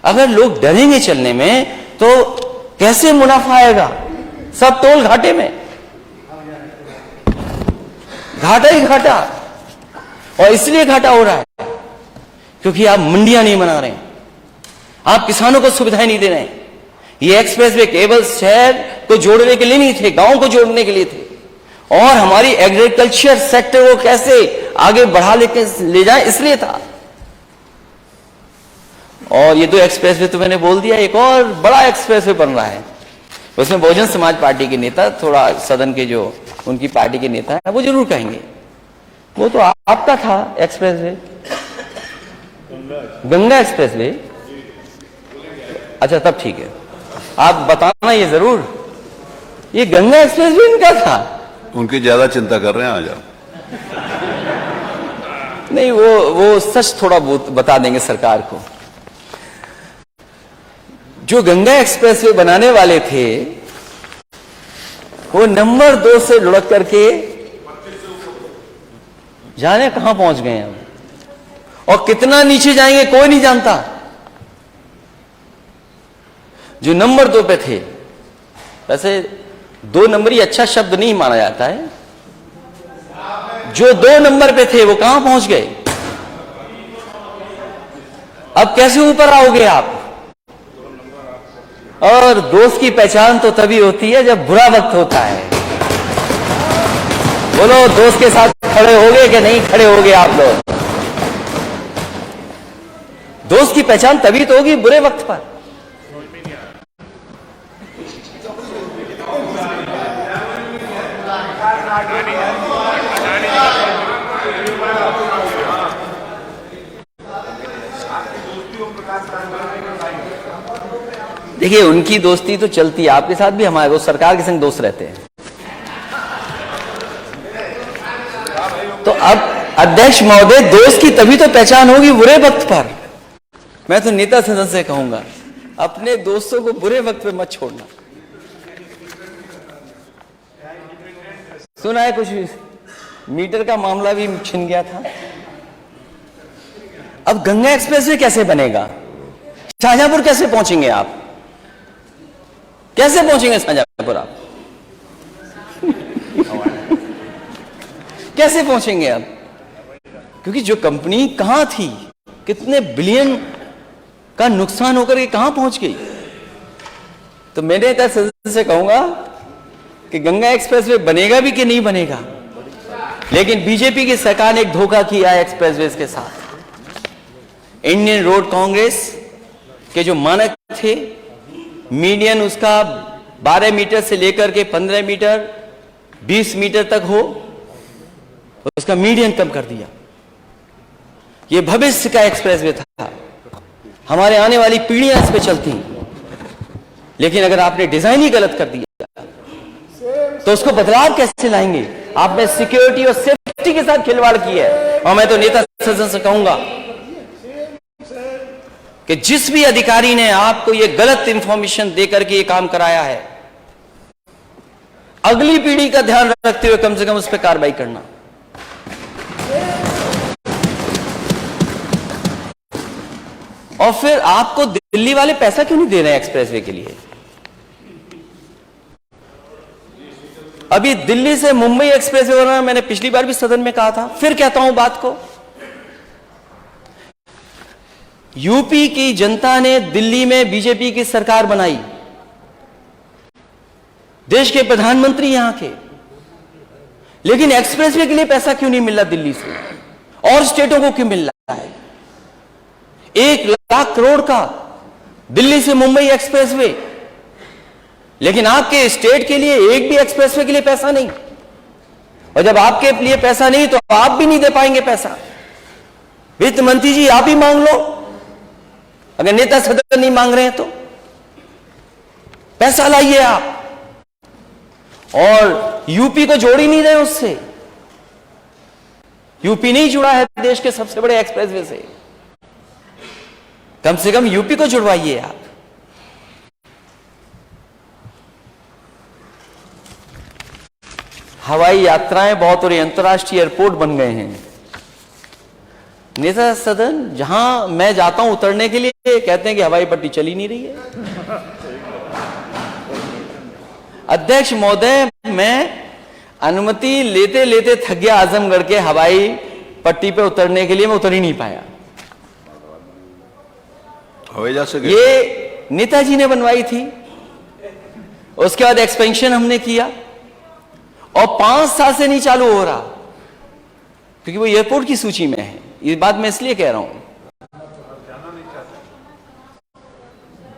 अगर लोग डरेंगे चलने में तो कैसे मुनाफा आएगा? सब तोल घाटे में, घाटा ही घाटा। और इसलिए घाटा हो रहा है क्योंकि आप मंडियां नहीं बना रहे हैं, आप किसानों को सुविधाएं नहीं दे रहे हैं। ये एक्सप्रेसवे केवल शहर को जोड़ने के लिए नहीं थे, गांव को जोड़ने के लिए थे, और हमारी एग्रीकल्चर सेक्टर को कैसे आगे बढ़ा ले जाए इसलिए था। और ये 2 एक्सप्रेसवे तो मैंने बोल दिया, एक और बड़ा एक्सप्रेसवे बन रहा है, उसमें बहुजन समाज पार्टी के नेता, थोड़ा सदन के जो उनकी पार्टी के नेता है वो जरूर कहेंगे वो तो आपका था एक्सप्रेसवे, गंगा एक्सप्रेसवे। अच्छा तब ठीक है, आप बताना ये जरूर, ये गंगा एक्सप्रेसवे इनका था। उनकी ज्यादा चिंता कर रहे हैं आज आप। नहीं, वो सच थोड़ा बहुत बता देंगे सरकार को। जो गंगा एक्सप्रेसवे बनाने वाले थे वो नंबर 2 से लुढ़क करके जाने कहां पहुंच गए हैं, और कितना नीचे जाएंगे कोई नहीं जानता। जो नंबर 2 पे थे, वैसे 2 नंबर ही अच्छा शब्द नहीं माना जाता है, जो 2 नंबर पे थे वो कहां पहुंच गए? अब कैसे ऊपर आओगे आप? और दोस्त की पहचान तो तभी होती है जब बुरा वक्त होता है। बोलो, दोस्त के साथ खड़े होगे कि नहीं खड़े होगे आप लोग? दोस्त की पहचान तभी तो होगी बुरे वक्त पर। देखिए, उनकी दोस्ती तो चलती है, आपके साथ भी हमारे दोस्त सरकार के संग दोस्त रहते हैं। तो अब अध्यक्ष महोदय, दोस्त की तभी तो पहचान होगी बुरे वक्त पर। मैं तो नेता सदन से कहूंगा, अपने दोस्तों को बुरे वक्त पे मत छोड़ना। सुना है कुछ मीटर का मामला भी छिन गया था। अब गंगा एक्सप्रेसवे कैसे बनेगा? शाहजहांपुर कैसे पहुंचेंगे आप? कैसे पहुंचेंगे शाहजहांपुर आप? कैसे पहुंचेंगे आप? क्योंकि जो कंपनी कहां थी, कितने बिलियन का नुकसान होकर के कहां पहुंच गई। तो मैंने सदस्य से कहूंगा कि गंगा एक्सप्रेसवे बनेगा भी कि नहीं बनेगा, लेकिन बीजेपी की सरकार ने एक धोखा किया है एक्सप्रेसवे के साथ। इंडियन रोड कांग्रेस के जो मानक थे, मीडियन उसका 12 मीटर से लेकर के 15 मीटर 20 मीटर तक हो, उसका मीडियन कम कर दिया। यह भविष्य का एक्सप्रेसवे था, हमारे आने वाली पीढ़ियां इस पे चलती, लेकिन अगर आपने डिजाइन ही गलत कर दिया तो उसको बदलाव कैसे लाएंगे? आपने सिक्योरिटी और सेफ्टी के साथ खिलवाड़ की है। और मैं तो नेता सदन से कहूंगा कि जिस भी अधिकारी ने आपको यह गलत इंफॉर्मेशन देकर के यह काम कराया है, अगली पीढ़ी का ध्यान रखते हुए कम से कम उस पर कार्रवाई करना। और फिर आपको दिल्ली वाले पैसा क्यों नहीं दे रहे हैं एक्सप्रेसवे के लिए? अभी दिल्ली से मुंबई एक्सप्रेसवे हो रहा है, मैंने पिछली बार भी सदन में कहा था, फिर कहता हूं बात को। यूपी की जनता ने दिल्ली में बीजेपी की सरकार बनाई, देश के प्रधानमंत्री यहां के, लेकिन एक्सप्रेसवे के लिए पैसा क्यों नहीं मिल रहा दिल्ली से और स्टेटों को क्यों मिल रहा है? 1 लाख करोड़ का दिल्ली से मुंबई एक्सप्रेसवे, लेकिन आपके स्टेट के लिए एक भी एक्सप्रेसवे के लिए पैसा नहीं। और जब आपके लिए पैसा नहीं तो आप भी नहीं दे पाएंगे पैसा। वित्त मंत्री जी, आप ही मांग लो, अगर नेता सदन नहीं मांग रहे हैं तो पैसा लाइए आप। और यूपी को जोड़ ही नहीं रहे उससे। यूपी नहीं जुड़ा है देश के सबसे बड़े एक्सप्रेसवे से, कम से कम यूपी को जुड़वाइए आप। हवाई यात्राएं बहुत और अंतर्राष्ट्रीय एयरपोर्ट बन गए हैं। नेता सदन जहां मैं जाता हूं उतरने के लिए कहते हैं कि हवाई पट्टी चली नहीं रही है। अध्यक्ष महोदय, मैं अनुमति लेते लेते थक गया आजमगढ़ के हवाई पट्टी पे उतरने के लिए, मैं उतर ही नहीं पाया। हवाई जहाज से ये नेताजी ने बनवाई थी, उसके बाद एक्सपेंशन हमने किया और 5 साल से नहीं चालू हो रहा क्योंकि वो एयरपोर्ट की सूची में है। ये बात मैं इसलिए कह रहा हूं,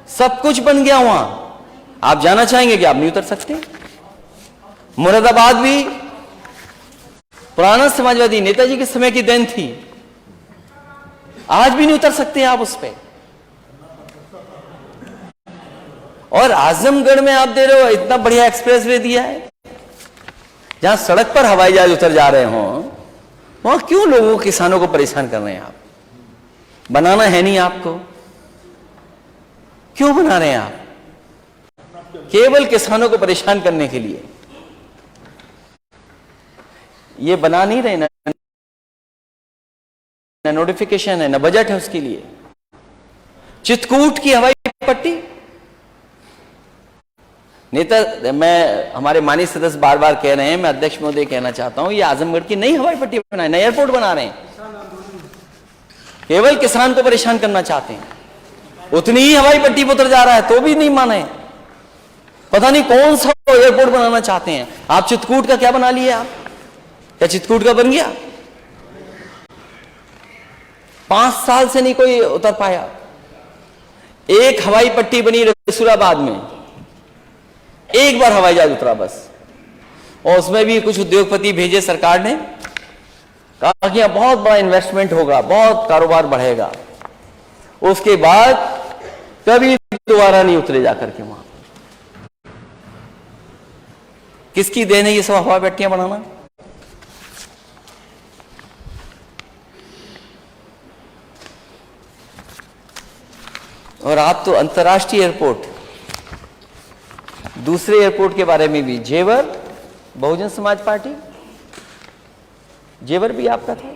सब कुछ बन गया वहां, आप जाना चाहेंगे कि आप नहीं उतर सकते। मुरादाबाद भी पुराना समाजवादी नेताजी के समय की देन थी, आज भी नहीं उतर सकते आप उस पे। और आजमगढ़ में आप दे रहे हो इतना बढ़िया एक्सप्रेसवे दिया है, जहां सड़क पर हवाई जहाज उतर जा रहे हो, वहां क्यों लोगों किसानों को परेशान कर रहे हैं आप? बनाना है नहीं आपको, क्यों बना रहे हैं आप? केवल किसानों को परेशान करने के लिए ये बना नहीं रहे। ना नोटिफिकेशन है, ना बजट है उसके लिए। चित्रकूट की हवाई पट्टी, नेता मैं हमारे माननीय सदस्य बार बार कह रहे हैं, मैं अध्यक्ष महोदय कहना चाहता हूं, ये आजमगढ़ की नई हवाई पट्टी बनाए, नया एयरपोर्ट बना रहे हैं, केवल किसान को परेशान करना चाहते हैं। उतनी ही हवाई पट्टी पर उतर जा रहा है तो भी नहीं माने, पता नहीं कौन सा एयरपोर्ट बनाना चाहते हैं। आप चित्रकूट का क्या बना लिया? आप क्या चित्रकूट का बन गया? 5 साल से नहीं कोई उतर पाया। एक हवाई पट्टी बनी रसूलाबाद में, एक बार हवाई जहाज उतरा बस, और उसमें भी कुछ उद्योगपति भेजे सरकार ने, कहा कि यहां बहुत बड़ा इन्वेस्टमेंट होगा, बहुत कारोबार बढ़ेगा। उसके बाद कभी दोबारा नहीं उतरे जाकर के वहां। किसकी देन है ये सब हवाई पट्टियां बनाना? और आप तो अंतर्राष्ट्रीय एयरपोर्ट, दूसरे एयरपोर्ट के बारे में भी, जेवर बहुजन समाज पार्टी, जेवर भी आपका था,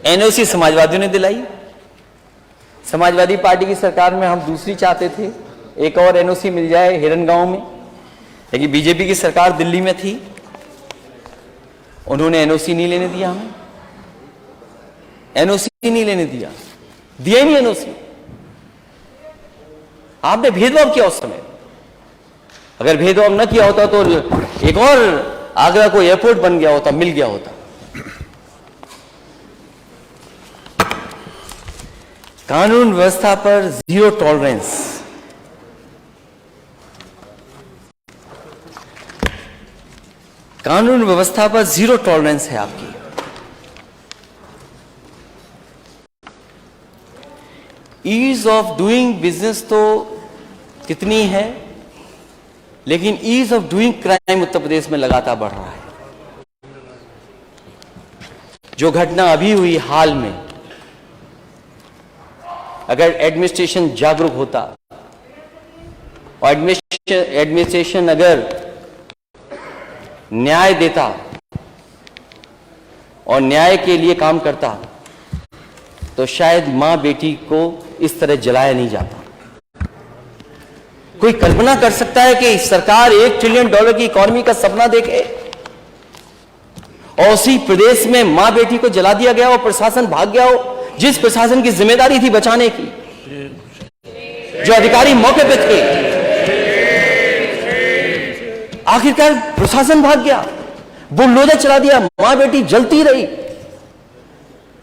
एनओसी समाजवादियों ने दिलाई। समाजवादी पार्टी की सरकार में हम दूसरी चाहते थे, एक और एनओसी मिल जाए हिरनगांव में, लेकिन बीजेपी की सरकार दिल्ली में थी, उन्होंने एनओसी नहीं लेने दिया, हमें एनओसी नहीं लेने दिया, दिया ही नहीं एनओसी। आपने भेदभाव किया उस समय। अगर भेदभाव न किया होता तो एक और आगरा को एयरपोर्ट बन गया होता, मिल गया होता। कानून व्यवस्था पर जीरो टॉलरेंस, कानून व्यवस्था पर जीरो टॉलरेंस है आपकी। ईज ऑफ डूइंग बिजनेस तो कितनी है, लेकिन ease of doing crime Uttar Pradesh में लगातार बढ़ रहा है। जो घटना अभी हुई हाल में, अगर एडमिनिस्ट्रेशन जागरूक होता और एडमिनिस्ट्रेशन अगर न्याय देता और न्याय के लिए काम करता, तो शायद मां बेटी को इस तरह जलाया नहीं जाता। कोई कल्पना कर सकता है कि सरकार $1 ट्रिलियन की इकोनॉमी का सपना देखे और उसी प्रदेश में मां बेटी को जला दिया गया और प्रशासन भाग गया हो, जिस प्रशासन की जिम्मेदारी थी बचाने की, जो अधिकारी मौके पे थे, आखिरकार प्रशासन भाग गया, बुलडोजर चला दिया, मां बेटी जलती रही।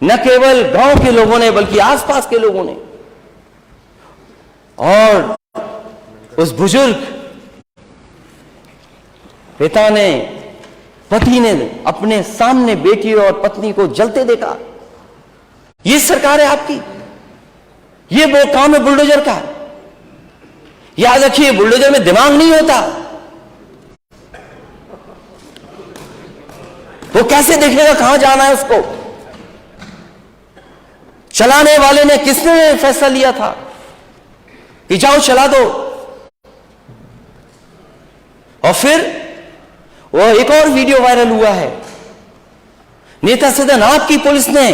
न केवल गांव के लोगों ने बल्कि आसपास के लोगों ने, और उस बुजुर्ग पिता ने, पति ने अपने सामने बेटी और पत्नी को जलते देखा। ये सरकार है आपकी, ये वो काम है बुलडोजर का। याद रखिए, बुलडोजर में दिमाग नहीं होता। वो कैसे देखेगा कहां जाना है उसको? चलाने वाले ने, किसने फैसला लिया था कि जाओ चला दो? और फिर वो एक और वीडियो वायरल हुआ है नेता सदन आपकी पुलिस ने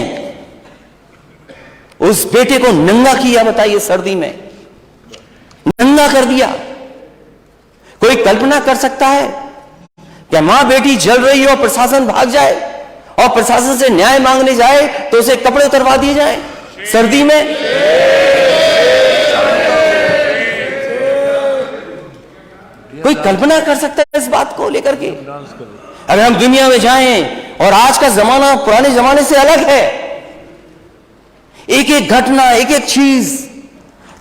उस बेटे को नंगा किया, बताइए, सर्दी में नंगा कर दिया। कोई कल्पना कर सकता है क्या मां बेटी जल रही हो, प्रशासन भाग जाए और प्रशासन से न्याय मांगने जाए तो उसे कपड़े उतरवा दिए जाए सर्दी में? कोई कल्पना कर सकता है इस बात को लेकर के? अगर हम दुनिया में जाएं, और आज का जमाना पुराने जमाने से अलग है, एक एक घटना, एक एक चीज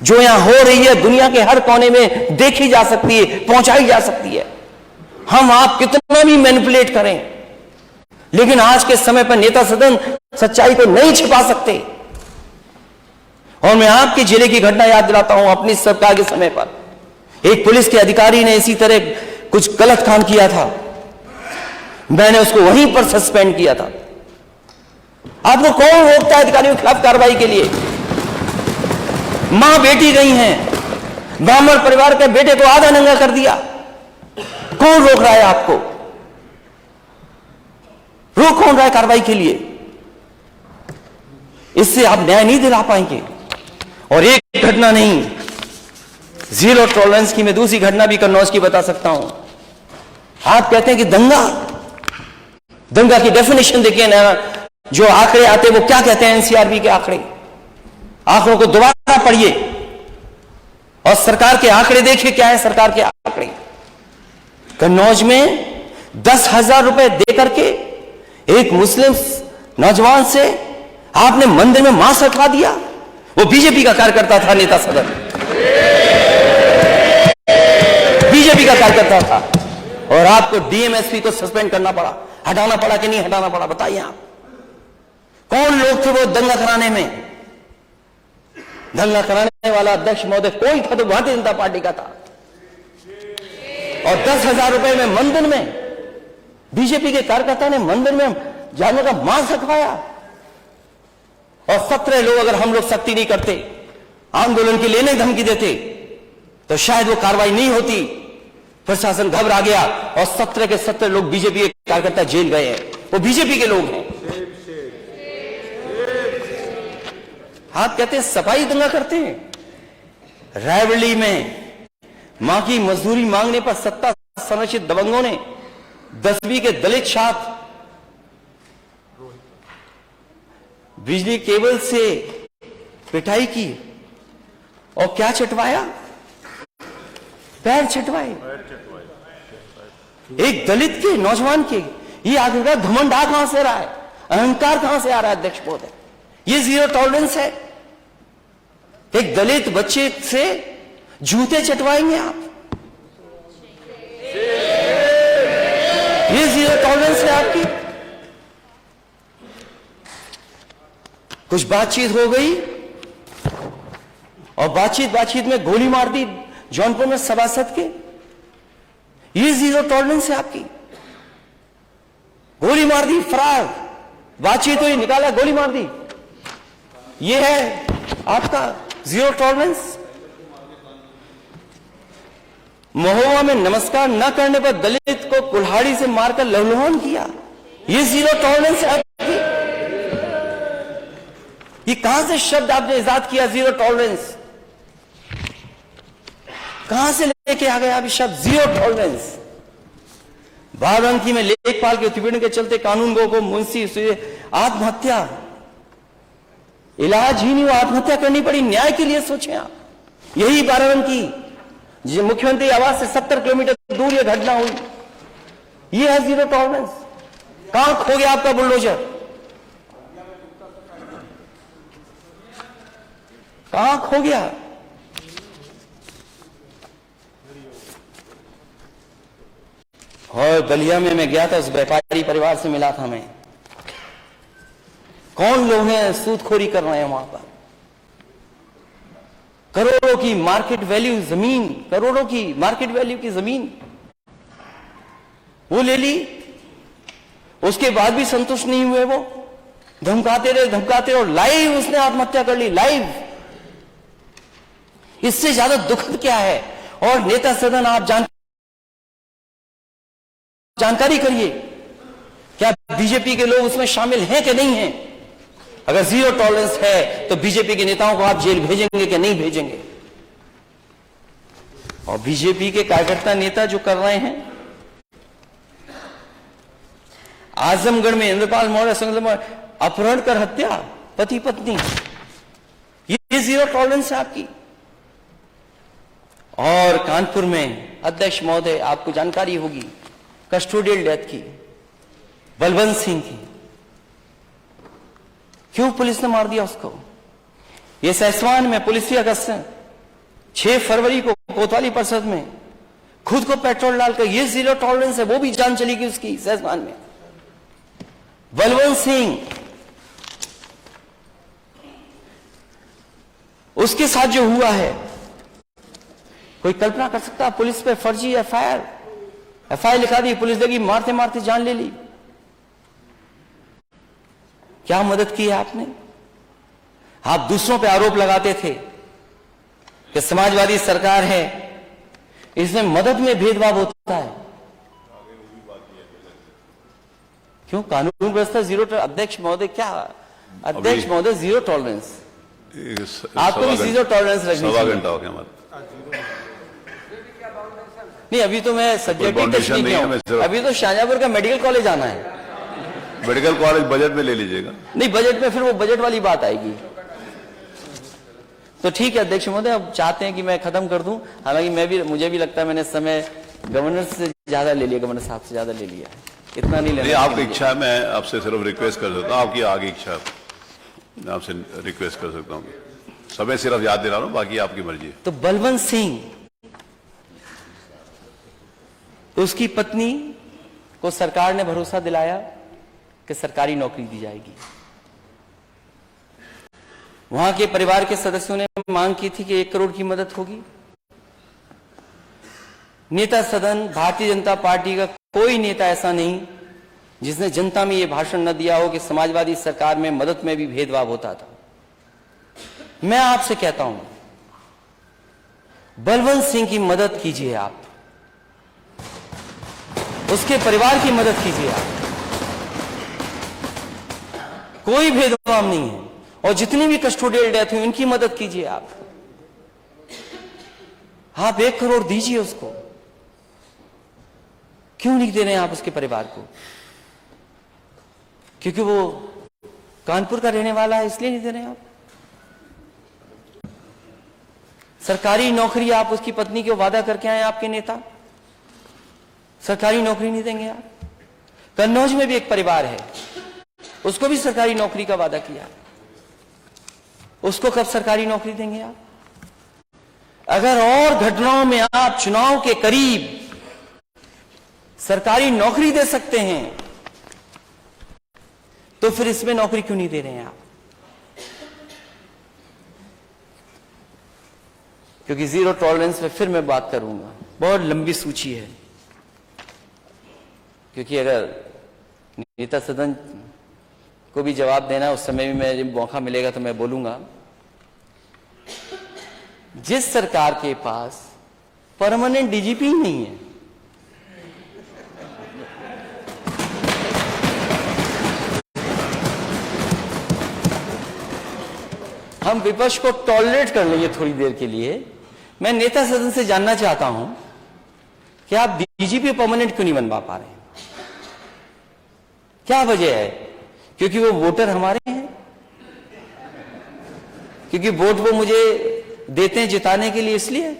जो यहां हो रही है दुनिया के हर कोने में देखी जा सकती है, पहुंचाई जा सकती है। हम आप कितना भी मैनिपुलेट करें, लेकिन आज के समय पर नेता सदन सच्चाई को नहीं छिपा सकते। और मैं आपके जिले की घटना याद दिलाता हूं। अपनी सरकार के समय पर एक पुलिस के अधिकारी ने इसी तरह कुछ गलत काम किया था, मैंने उसको वहीं पर सस्पेंड किया था। आपको कौन रोकता है अधिकारियों के खिलाफ कार्रवाई के लिए? मां बेटी गई हैं, ब्राह्मण परिवार के बेटे को आधा नंगा कर दिया, कौन रोक रहा है आपको? रोक कौन रहा है कार्रवाई के लिए? इससे आप न्याय नहीं दिला पाएंगे। और एक घटना नहीं, जीरो टॉलरेंस की मैं दूसरी घटना भी कन्नौज की बता सकता हूं। आप कहते हैं कि दंगा की डेफिनेशन देखिए ना, जो आंकड़े आते हैं वो क्या कहते हैं, एनसीआरबी के आंकड़ों को दोबारा पढ़िए और सरकार के आंकड़े देखिए क्या है। सरकार के आंकड़े कन्नौज में 10,000 रुपए देकर के एक मुस्लिम नौजवान से आपने मंदिर में मांस रखवा दिया। वो बीजेपी का कार्यकर्ता था, नेता सदन बीजेपी का कार्यकर्ता था, और आपको डीएमएसपी को सस्पेंड करना पड़ा, हटाना पड़ा कि नहीं हटाना पड़ा? बताइए आप, कौन लोग थे वो दंगा कराने में? दंगा कराने वाला अध्यक्ष महोदय कोई था तो भारतीय जनता पार्टी का था। और 10,000 रुपए में मंदिर में बीजेपी के कार्यकर्ता ने मंदिर में जानवर का मांस रखवाया। और 17 लोग, अगर हम लोग सख्ती नहीं करते, आंदोलन के लिए धमकी देते, तो शायद वो कार्रवाई नहीं होती। प्रशासन घबरा गया और 17 के 17 लोग बीजेपी के कार्यकर्ता जेल गए हैं, वो बीजेपी के लोग हैं। आप कहते हैं सफाई दंगा करते हैं। रायबरेली में मां की मजदूरी मांगने पर सत्ता संरक्षित दबंगों ने 10वीं के दलित छात्र बिजली केबल से पिटाई की और क्या चटवाया? पैर चटवाए एक दलित के नौजवान के। ये आखिरकार घमंड कहां से रहा है, अहंकार कहां से आ रहा है अध्यक्ष महोदय? ये जीरो टॉलरेंस है। एक दलित बच्चे से जूते चटवाएंगे आप? ये जीरो टॉलरेंस है आपकी? कुछ बातचीत हो गई और बातचीत में गोली मार दी जौनपुर में सभासद के। ये जीरो टॉलरेंस है आपकी? गोली मार दी, फरार, बातचीत हुई, निकाला, गोली मार दी। ये है आपका जीरो टॉलरेंस? महोबा में नमस्कार न करने पर दलित को कुल्हाड़ी से मारकर लहलहान किया। ये जीरो टॉलरेंस है आपकी? ये कहां से शब्द आपने इजाद किया, जीरो टॉलरेंस? कहां से लेके आ गए आप ये शब्द जीरो टॉलरेंस? बाराबंकी में लेखपाल के उत्पीड़न के चलते कानून गो को मुंशी आत्महत्या, इलाज ही नहीं हुआ, आत्महत्या करनी पड़ी। न्याय के लिए सोचें आप। यही बाराबंकी जो मुख्यमंत्री आवास से 70 किलोमीटर दूर यह घटना हुई। यह है जीरो टॉलरेंस। कहां खो गया आपका बुलडोजर? कहां खो गया? और बलिया में मैं गया था, उस व्यापारी परिवार से मिला था मैं। कौन लोग हैं सूदखोरी कर रहे हैं वहां पर? करोड़ों की मार्केट वैल्यू जमीन, करोड़ों की मार्केट वैल्यू की जमीन वो ले ली। उसके बाद भी संतुष्ट नहीं हुए, वो धमकाते रहे और लाइव उसने आत्महत्या कर ली, लाइव। इससे ज्यादा दुखद क्या है? और नेता सदन आप जानकारी करिए, क्या बीजेपी के लोग उसमें शामिल हैं कि नहीं हैं? अगर जीरो टॉलरेंस है तो बीजेपी के नेताओं को आप जेल भेजेंगे कि नहीं भेजेंगे? और बीजेपी के कार्यकर्ता नेता जो कर रहे हैं, आजमगढ़ में इंद्रपाल मौर्य संग अपहरण कर हत्या पति पत्नी, ये जीरो टॉलरेंस है आपकी। और कानपुर में अध्यक्ष महोदय, आपको जानकारी होगी कस्टोडियल डेथ की, बलवंत सिंह की, क्यों पुलिस ने मार दिया उसको? ये सैसवान में पुलिस अगस्त 6 फरवरी को कोतवाली परिषद में खुद को पेट्रोल डालकर, ये जीरो टॉलरेंस है, वो भी जान चली गई उसकी सैसवान में। बलवंत सिंह, उसके साथ जो हुआ है, कोई कल्पना कर सकता? पुलिस पे फर्जी एफआईआर लिखा दी, पुलिस लगी, मारते मारते जान ले ली। क्या मदद की है आपने? आप दूसरों पे आरोप लगाते थे कि समाजवादी सरकार है, इसमें मदद में भेदभाव होता है। क्यों? कानून व्यवस्था जीरो अध्यक्ष महोदय, क्या अध्यक्ष महोदय जीरो टॉलरेंस, आपको भी जीरो टॉलरेंस रखनी चाहिए। घंटा हो गया हमारा। नहीं, अभी तो मैं सब्जेक्टिव टेस्ट नहीं किया हूं, अभी तो शाहजहांपुर का मेडिकल कॉलेज आना है। मेडिकल कॉलेज बजट में ले लीजिएगा। नहीं, बजट में फिर वो बजट वाली बात आएगी। तो ठीक है अध्यक्ष महोदय, अब चाहते हैं कि मैं खत्म कर दूं, हालांकि मुझे भी लगता है मैंने समय गवर्नर से ज्यादा ले लिया, गवर्नर साहब से ज्यादा ले लिया है, इतना नहीं लेना। आपकी इच्छा है, मैं आपसे सिर्फ रिक्वेस्ट कर सकता हूँ, आपकी आगे इच्छा है, मैं आपसे रिक्वेस्ट कर सकता हूँ, समय सिर्फ याद दिला रहा हूँ, बाकी आपकी मर्जी है। तो बलवंत सिंह, उसकी पत्नी को सरकार ने भरोसा दिलाया कि सरकारी नौकरी दी जाएगी। वहां के परिवार के सदस्यों ने मांग की थी कि 1 करोड़ की मदद होगी। नेता सदन भारतीय जनता पार्टी का कोई नेता ऐसा नहीं जिसने जनता में यह भाषण न दिया हो कि समाजवादी सरकार में मदद में भी भेदभाव होता था। मैं आपसे कहता हूं, बलवंत सिंह की मदद कीजिए, आप उसके परिवार की मदद कीजिए, आप, कोई भेदभाव नहीं है। और जितनी भी कस्टोडियल डेथ हुई उनकी मदद कीजिए आप 1 करोड़ दीजिए उसको। क्यों नहीं दे रहे हैं आप उसके परिवार को? क्योंकि वो कानपुर का रहने वाला है, इसलिए नहीं दे रहे हैं आप। सरकारी नौकरी आप उसकी पत्नी को वादा करके आए आपके नेता, सरकारी नौकरी नहीं देंगे आप। कन्नौज में भी एक परिवार है, उसको भी सरकारी नौकरी का वादा किया, उसको कब सरकारी नौकरी देंगे आप? अगर और घटनाओं में आप चुनाव के करीब सरकारी नौकरी दे सकते हैं तो फिर इसमें नौकरी क्यों नहीं दे रहे हैं आप? क्योंकि जीरो टॉलरेंस पे फिर मैं बात करूंगा, बहुत लंबी सूची है। क्योंकि अगर नेता सदन को भी जवाब देना, उस समय भी मैं मौका मिलेगा तो मैं बोलूंगा। जिस सरकार के पास परमानेंट डीजीपी ही नहीं है, हम विपक्ष को टॉलरेट कर लेंगे थोड़ी देर के लिए। मैं नेता सदन से जानना चाहता हूं कि आप डीजीपी परमानेंट क्यों नहीं बनवा पा रहे हैं? क्या वजह है? क्योंकि वो वोटर हमारे हैं, क्योंकि वोट वो मुझे देते हैं जिताने के लिए, इसलिए?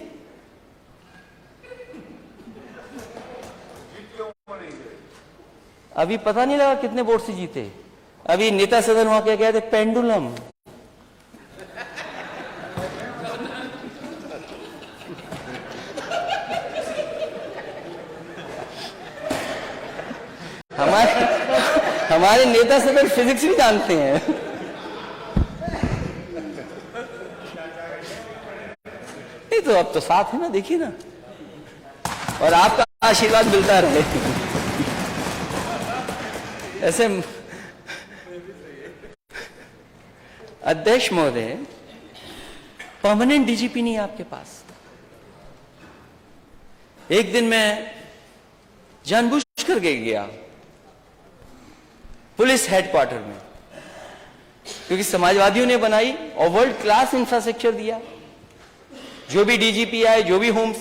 अभी पता नहीं लगा कितने वोट से जीते। अभी नेता सदन वहां क्या कहते, पेंडुलम। हमारे नेता सदन फिजिक्स भी जानते हैं। नहीं तो अब तो साथ है ना, देखिए ना, और आपका आशीर्वाद मिलता रहे। ऐसे अध्यक्ष महोदय, परमानेंट डीजीपी नहीं है आपके पास। एक दिन मैं जानबूझ कर गया पुलिस हेडक्वार्टर में, क्योंकि समाजवादियों ने बनाई और वर्ल्ड क्लास इंफ्रास्ट्रक्चर दिया। जो भी डीजीपी आए, जो भी होम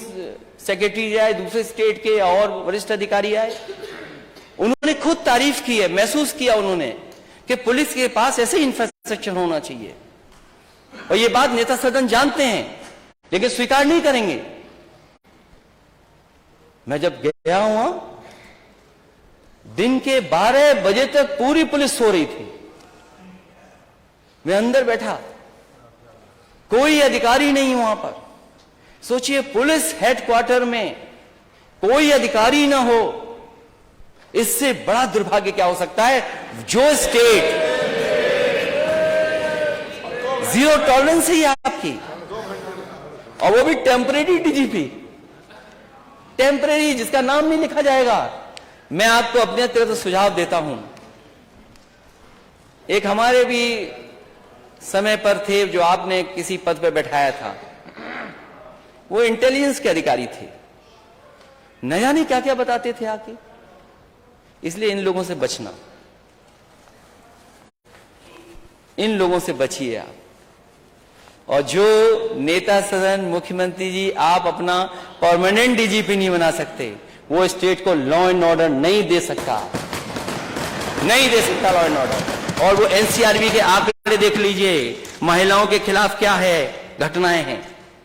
सेक्रेटरी आए, दूसरे स्टेट के और वरिष्ठ अधिकारी आए, उन्होंने खुद तारीफ की है, महसूस किया उन्होंने कि पुलिस के पास ऐसे इंफ्रास्ट्रक्चर होना चाहिए। और ये बात नेता सदन जानते हैं, लेकिन स्वीकार नहीं करेंगे। मैं जब गया हुआ, दिन के 12 बजे तक पूरी पुलिस सो रही थी। मैं अंदर बैठा, कोई अधिकारी नहीं वहां पर। सोचिए, पुलिस हेडक्वार्टर में कोई अधिकारी ना हो, इससे बड़ा दुर्भाग्य क्या हो सकता है। जो स्टेट जीरो टॉलरेंस है आपकी, और वो भी टेम्परेरी डीजीपी, टेम्परेरी, जिसका नाम नहीं लिखा जाएगा। मैं आपको अपने तरफ से सुझाव देता हूं। एक हमारे भी समय पर थे जो आपने किसी पद पर बैठाया था, वो इंटेलिजेंस के अधिकारी थे, न जाने क्या क्या बताते थे आके। इसलिए इन लोगों से बचना, इन लोगों से बचिए आप। और जो नेता सदन, मुख्यमंत्री जी, आप अपना परमानेंट डीजीपी नहीं बना सकते, वो स्टेट को लॉ एंड ऑर्डर नहीं दे सकता, नहीं दे सकता लॉ एंड ऑर्डर। और वो एनसीआरबी के आंकड़े देख लीजिए, महिलाओं के खिलाफ क्या है घटनाएं हैं।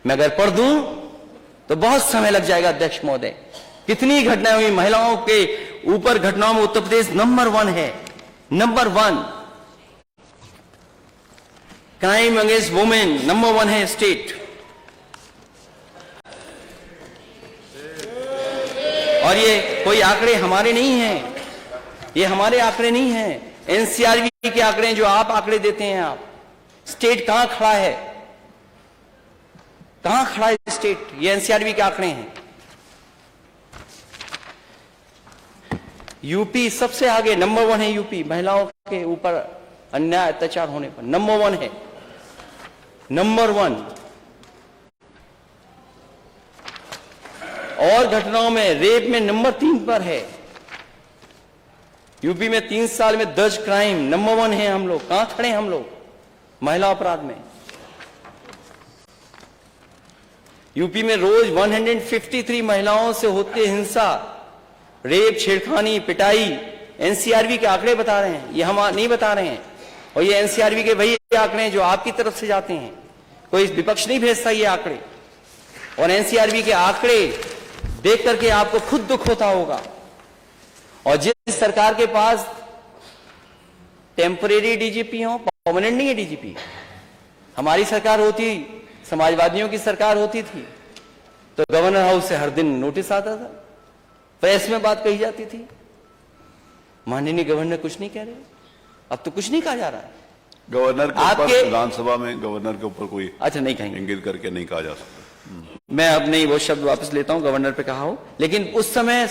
मैं अगर पढ़ दूं तो बहुत समय लग जाएगा अध्यक्ष महोदय। कितनी घटनाएं हुई महिलाओं के ऊपर, घटनाओं में उत्तर प्रदेश नंबर 1 है, number 1। Crime against women number 1 है स्टेट। और ये कोई आंकड़े हमारे नहीं हैं, ये हमारे आंकड़े नहीं हैं, एनसीआरबी के आंकड़े जो आप आंकड़े देते हैं। आप स्टेट कहां खड़ा है, कहां खड़ा है स्टेट, ये एनसीआरबी के आंकड़े हैं। यूपी सबसे आगे, नंबर 1 है यूपी, महिलाओं के ऊपर अन्याय अत्याचार होने पर नंबर 1 है, नंबर 1। और घटनाओं में, रेप में नंबर 3 पर है। यूपी में 3 साल में दर्ज क्राइम नंबर 1 है। हम लोग कहां खड़े हैं, हम लोग महिला अपराध में। यूपी में रोज 153 महिलाओं से होती हिंसा, रेप, छेड़खानी, पिटाई। एनसीआरबी के आंकड़े बता रहे हैं, ये हम नहीं बता रहे हैं। और ये एनसीआरबी के वही आंकड़े हैं जो आपकी तरफ से जाते हैं, कोई विपक्ष नहीं भेजता ये आंकड़े। और एनसीआरबी के आंकड़े देख करके आपको खुद दुख होता होगा। और जिस सरकार के पास टेम्परेरी डीजीपी हो, परमानेंट नहीं है डीजीपी, हमारी सरकार होती, समाजवादियों की सरकार होती थी, तो गवर्नर हाउस से हर दिन नोटिस आता था, प्रेस में बात कही जाती थी। माननीय गवर्नर कुछ नहीं कह रहे, अब तो कुछ नहीं कहा जा रहा है। गवर्नर के ऊपर आपके विधानसभा में गवर्नर के ऊपर कोई अच्छा नहीं कहेंगे, इंगित करके नहीं कहा जा सकता। मैं अब नहीं वो शब्द वापस लेता हूं, गवर्नर पे कहा हो। लेकिन उस समय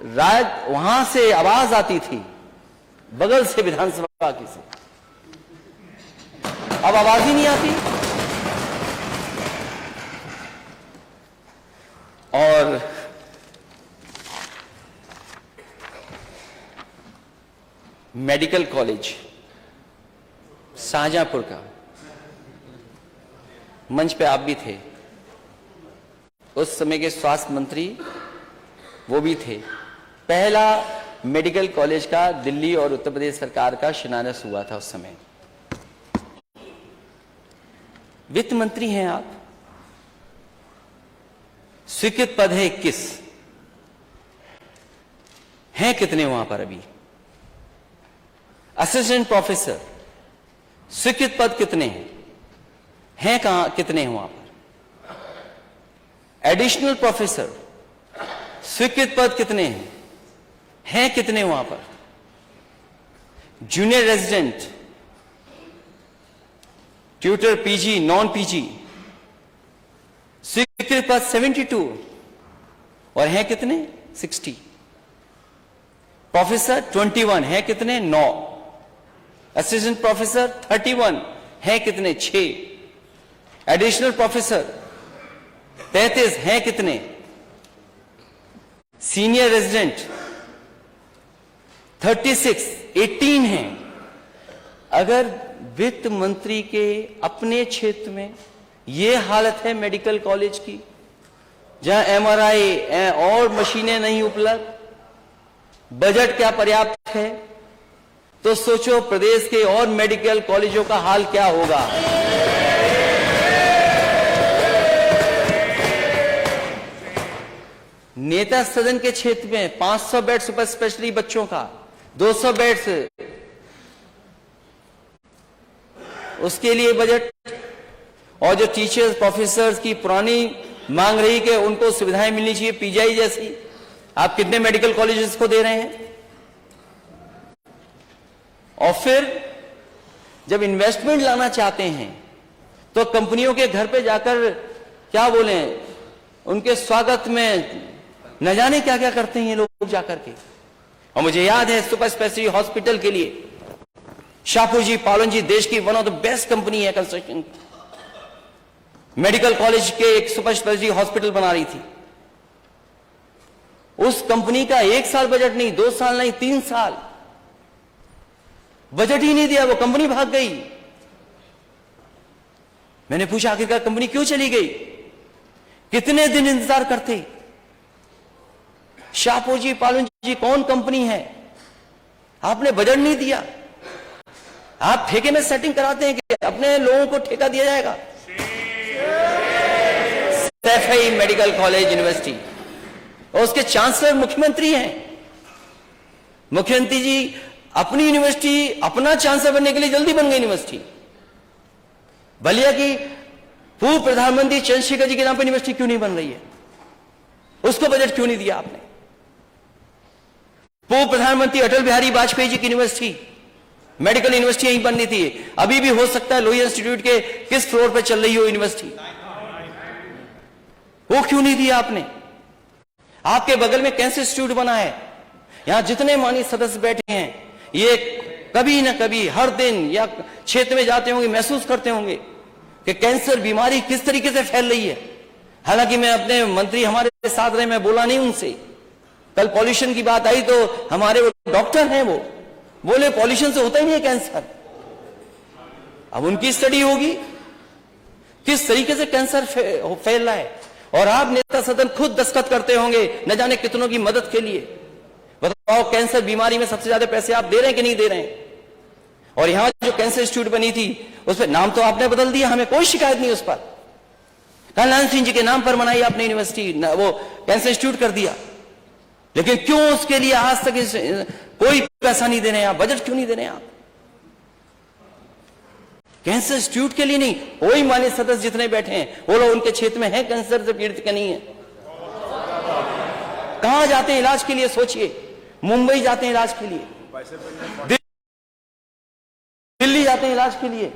राज वहां से आवाज आती थी, बगल से विधानसभा की से, अब आवाज ही नहीं आती। और मेडिकल कॉलेज शाहजहांपुर का, मंच पे आप भी थे, उस समय के स्वास्थ्य मंत्री वो भी थे। पहला मेडिकल कॉलेज का दिल्ली और उत्तर प्रदेश सरकार का शिलान्यास हुआ था उस समय। वित्त मंत्री हैं आप, स्वीकृत पद है 21, हैं कितने वहां पर अभी? असिस्टेंट प्रोफेसर स्वीकृत पद कितने हैं कहां, कितने हैं वहां पर? एडिशनल प्रोफेसर स्वीकृत पद कितने हैं कितने वहां पर? Junior resident, tutor, PG, non PG, स्वीकृत पद 72, और हैं कितने? 60। प्रोफेसर 21, हैं कितने? 9। असिस्टेंट प्रोफेसर 31, हैं कितने? 6। एडिशनल प्रोफेसर 33, हैं कितने? सीनियर रेजिडेंट 36, 18 हैं। अगर वित्त मंत्री के अपने क्षेत्र में ये हालत है मेडिकल कॉलेज की, जहां एमआरआई और मशीनें नहीं उपलब्ध, बजट क्या पर्याप्त है, तो सोचो प्रदेश के और मेडिकल कॉलेजों का हाल क्या होगा। नेता सदन के क्षेत्र में 500 बेड सुपर स्पेशलिटी बच्चों का, 200 बेड्स उसके लिए बजट, और जो टीचर्स प्रोफेसर्स की पुरानी मांग रही कि उनको सुविधाएं मिलनी चाहिए पीजीआई जैसी, आप कितने मेडिकल कॉलेजेस को दे रहे हैं। और फिर जब इन्वेस्टमेंट लाना चाहते हैं तो कंपनियों के घर पे जाकर क्या बोले, उनके स्वागत में न जाने क्या क्या करते हैं ये लोग जाकर के। और मुझे याद है सुपर स्पेशलिटी हॉस्पिटल के लिए शाहपुर जी पालन जी देश की one of the best company है कंस्ट्रक्शन, मेडिकल कॉलेज के एक सुपर स्पेशलिटी हॉस्पिटल बना रही थी। उस कंपनी का 1 साल बजट नहीं, 2 साल नहीं, 3 साल बजट ही नहीं दिया, वो कंपनी भाग गई। मैंने पूछा आखिरकार कंपनी क्यों चली गई, कितने दिन इंतजार करते। शाहपुर जी पालन जी कौन कंपनी है, आपने बजट नहीं दिया। आप ठेके में सेटिंग कराते हैं कि अपने लोगों को ठेका दिया जाएगा। सैफई मेडिकल कॉलेज यूनिवर्सिटी, और उसके चांसलर मुख्यमंत्री हैं। मुख्यमंत्री जी अपनी यूनिवर्सिटी, अपना चांसलर बनने के लिए जल्दी बन गई यूनिवर्सिटी। बलिया की पूर्व प्रधानमंत्री चंद्रशेखर जी के नाम पर यूनिवर्सिटी क्यों नहीं बन रही है, उसको बजट क्यों नहीं दिया आपने। पूर्व प्रधानमंत्री अटल बिहारी वाजपेयी जी की यूनिवर्सिटी, मेडिकल यूनिवर्सिटी यहीं बननी थी, अभी भी हो सकता है लोहिया इंस्टीट्यूट के किस फ्लोर पर चल रही हो यूनिवर्सिटी, वो क्यों नहीं दिया आपने। आपके बगल में कैंसर इंस्टीट्यूट बना है, यहां जितने माननीय सदस्य बैठे हैं ये कभी ना कभी हर दिन या क्षेत्र में जाते होंगे, महसूस करते होंगे कि कैंसर बीमारी किस तरीके से फैल रही है। हालांकि मैं अपने मंत्री हमारे साथ रहे, मैं बोला नहीं उनसे। कल पॉल्यूशन की बात आई तो हमारे वो डॉक्टर हैं, वो बोले पॉल्यूशन से होता ही नहीं है कैंसर। अब उनकी स्टडी होगी किस तरीके से कैंसर फैल रहा है, और आप नेता सदन खुद दस्तखत करते होंगे न जाने कितनों की मदद के लिए। बताओ कैंसर बीमारी में सबसे ज्यादा पैसे आप दे रहे हैं कि नहीं दे रहे हैं। और यहां जो कैंसर इंस्टीट्यूट बनी थी उस पर नाम तो आपने बदल दिया, हमें कोई शिकायत नहीं उस पर। कल्याण सिंह जी के नाम पर बनाई आपने यूनिवर्सिटी, वो कैंसर इंस्टीट्यूट कर दिया, लेकिन क्यों उसके लिए आज तक कोई पैसा नहीं दे रहे हैं आप, बजट क्यों नहीं दे रहे हैं आप। कैंसर इंस्टीट्यूट के लिए नहीं, कोई मान्य सदस्य जितने बैठे हैं वो लोग उनके क्षेत्र में है कैंसर से पीड़ित का नहीं है। कहां जाते हैं इलाज के लिए, सोचिए। मुंबई जाते हैं इलाज के लिए, दिल्ली जाते हैं इलाज के लिए,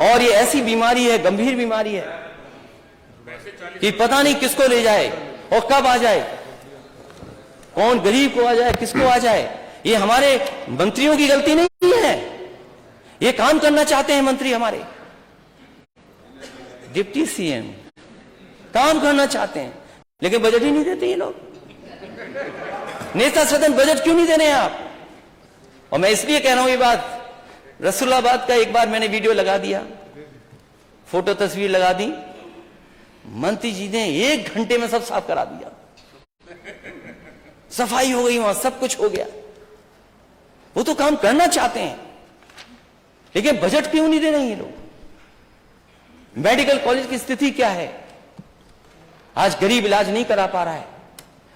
और ये ऐसी बीमारी है, गंभीर बीमारी है कि पता नहीं किसको ले जाए और कब आ जाए, कौन गरीब को आ जाए, किसको आ जाए। ये हमारे मंत्रियों की गलती नहीं है, ये काम करना चाहते हैं मंत्री हमारे, डिप्टी सीएम काम करना चाहते हैं, लेकिन बजट ही नहीं देते ये लोग। नेता सदन बजट क्यों नहीं दे रहे हैं आप। और मैं इसलिए कह रहा हूं ये बात, रसूलाबाद का एक बार मैंने वीडियो लगा दिया, फोटो तस्वीर लगा दी, मंत्री जी ने 1 घंटे में सब साफ करा दिया, सफाई हो गई, वहां सब कुछ हो गया। वो तो काम करना चाहते हैं, लेकिन बजट क्यों नहीं दे रहे हैं ये लोग। मेडिकल कॉलेज की स्थिति क्या है, आज गरीब इलाज नहीं करा पा रहा है,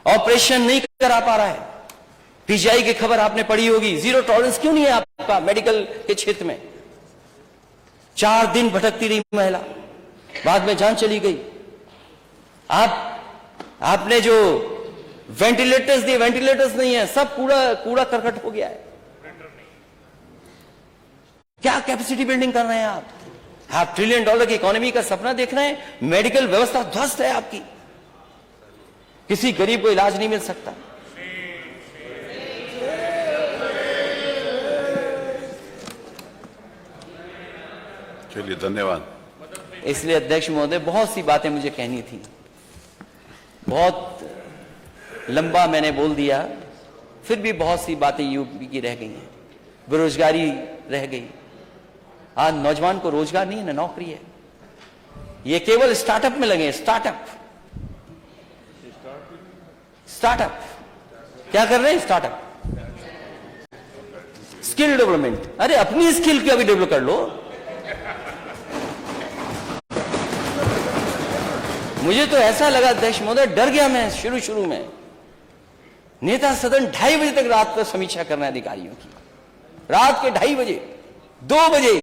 ऑपरेशन नहीं करा पा रहा है। पीजीआई की खबर आपने पढ़ी होगी, जीरो टॉलरेंस क्यों नहीं है आपका मेडिकल के क्षेत्र में। 4 दिन भटकती रही महिला, बाद में जान चली गई। आपने जो वेंटिलेटर्स दिए, वेंटिलेटर्स नहीं है, सब कूड़ा करकट हो गया है। क्या कैपेसिटी बिल्डिंग कर रहे हैं आप $500 ट्रिलियन की इकोनॉमी का सपना देख रहे हैं, मेडिकल व्यवस्था ध्वस्त है आपकी, किसी गरीब को इलाज नहीं मिल सकता। चलिए धन्यवाद। इसलिए अध्यक्ष महोदय बहुत सी बातें मुझे कहनी थी, बहुत लंबा मैंने बोल दिया, फिर भी बहुत सी बातें यूपी की रह गई हैं। बेरोजगारी रह गई। आज नौजवान को रोजगार नहीं है ना नौकरी है। ये केवल स्टार्टअप में लगे। स्टार्टअप क्या कर रहे हैं? Startup, skill development. अरे अपनी स्किल को अभी डेवलप कर लो। मुझे तो ऐसा लगा अध्यक्ष महोदय, डर गया मैं शुरू में। नेता सदन 2:30 बजे तक रात पर समीक्षा कर रहे हैं अधिकारियों की। रात के 2:30 बजे, 2 बजे,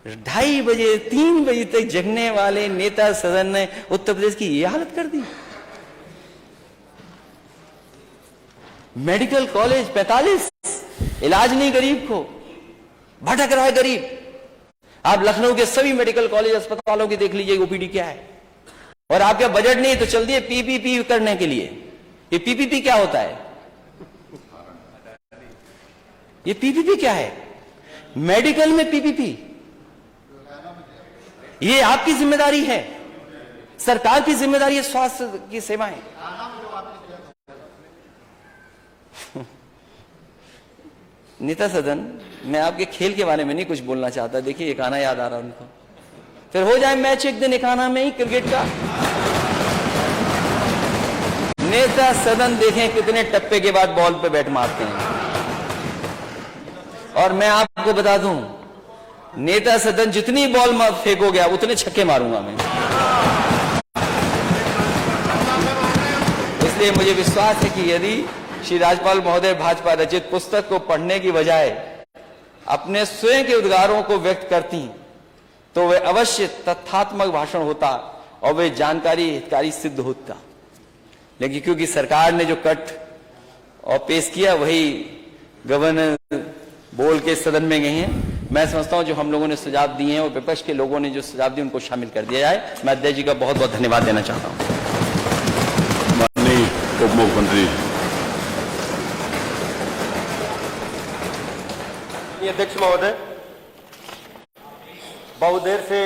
2:30 बजे, 3 बजे तक जगने वाले नेता सदन ने उत्तर प्रदेश की ये हालत कर दी। मेडिकल कॉलेज 45, इलाज नहीं गरीब को, भटक रहा है गरीब। आप लखनऊ के सभी मेडिकल कॉलेज अस्पतालों की देख लीजिए ओपीडी क्या है। और आपका बजट नहीं तो चल दिए पीपीपी करने के लिए। ये पीपीपी क्या होता है? ये पीपीपी क्या है? मेडिकल में पीपीपी, ये आपकी जिम्मेदारी है, सरकार की जिम्मेदारी है स्वास्थ्य की सेवाएं। नेता सदन, मैं आपके खेल के बारे में नहीं कुछ बोलना चाहता। देखिए एक आना याद आ रहा उनको, फिर हो जाए मैच एक दिन एक आना में ही क्रिकेट का। नेता सदन देखें कितने टप्पे के बाद बॉल पे बैट मारते हैं। और मैं आपको बता दूं, नेता सदन जितनी बॉल फेंकोगे उतने छक्के मारूंगा मैं। इसलिए मुझे विश्वास है कि यदि श्री राज्यपाल महोदय भाजपा रचित पुस्तक को पढ़ने की बजाय अपने स्वयं के उद्गारों को व्यक्त करती तो वह अवश्य तथ्यात्मक भाषण होता और वे जानकारी हितकारी सिद्ध होता। लेकिन क्योंकि सरकार ने जो कट और पेश किया वही गवर्नर बोल के सदन में गए हैं। मैं समझता हूं जो हम लोगों ने सुझाव दिए हैं और विपक्ष के लोगों ने जो सुझाव दिए उनको शामिल कर दिया जाए। मैं अध्यक्ष जी का बहुत बहुत धन्यवाद देना चाहता हूं। माननीय उप मुख्यमंत्री। अध्यक्ष महोदय, बहुत देर से